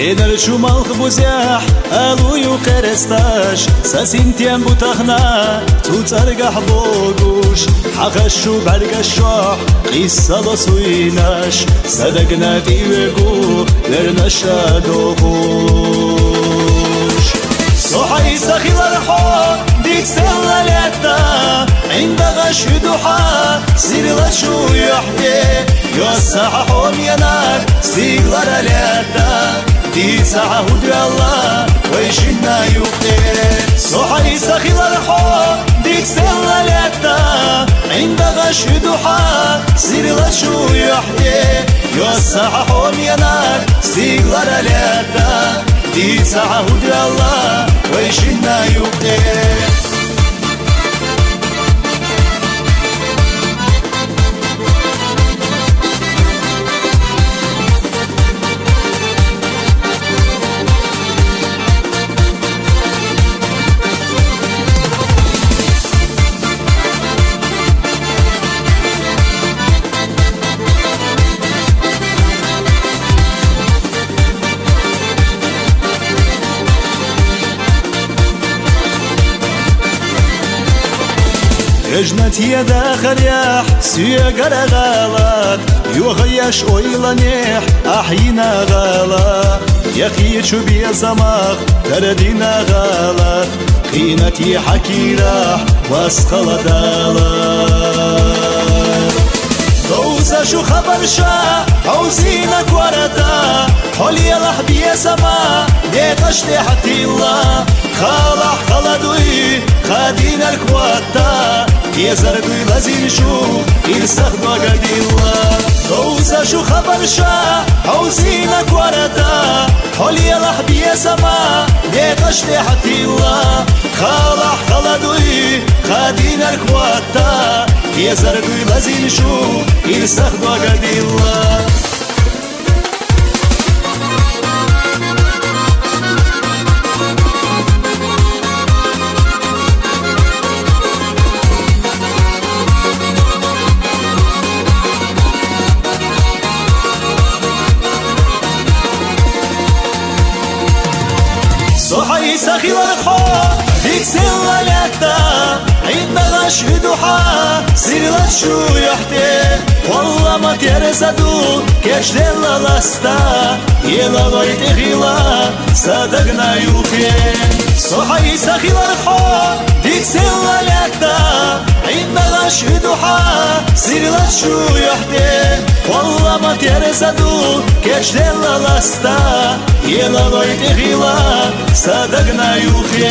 كدر شو مالخ بوزيح ألو يقرستاش ساسينتيان بوتاخنا توت أرقح بوغوش حقشو برقشوح قيسة بصويناش صدقنا ديوغو لرنشا دوغوش صحي سخي الرحو ديك ستلا لتا عند غش دوحا سير شو يحكي يوسع حوم ينار سيغلر لتا دي ساعة هدوء الله ويشنا يوقي صحي سخي الرحو ديك ستلا لتا عند غش دوحا سير شو يحكي يوسع حوم ينار سيغلر لتا دي ساعة هدوء الله ويشنا يوقي اجنت يدا خرياح سيقر غالات يوغيش اويلانيح احينا غالا يخي شو بيا زماغ تردينا غالات قينتي حكيراح واسخل دالات دوزا شو خبر شا عوزينك وردا حولي لح بيا زما ديقشتي حتي الله خالح خلدوي خادين الكواتا يزردوي لازين شو يستخدوا قديلا دوزا شو خبر شا عوزينك وردا حولي لح بيا زما ديقشتي حتي الله خالح خلدوي خادين الكواتا يزردوي لازين شو يستخدوا قديلا صحي سخي الرحو ديك سلا لتا عند غش دوحا سير شو يحتي والله ما ترزدو كش دلا لستا يلا ضيت غيلا صدقنا يوخي صحي سخي الرحو ديك سلا لتا عند غش دوحا سير شو يحتي والله ما ترزدو كش دلا لستا يلا ضيت غيلا صدقنا يوخي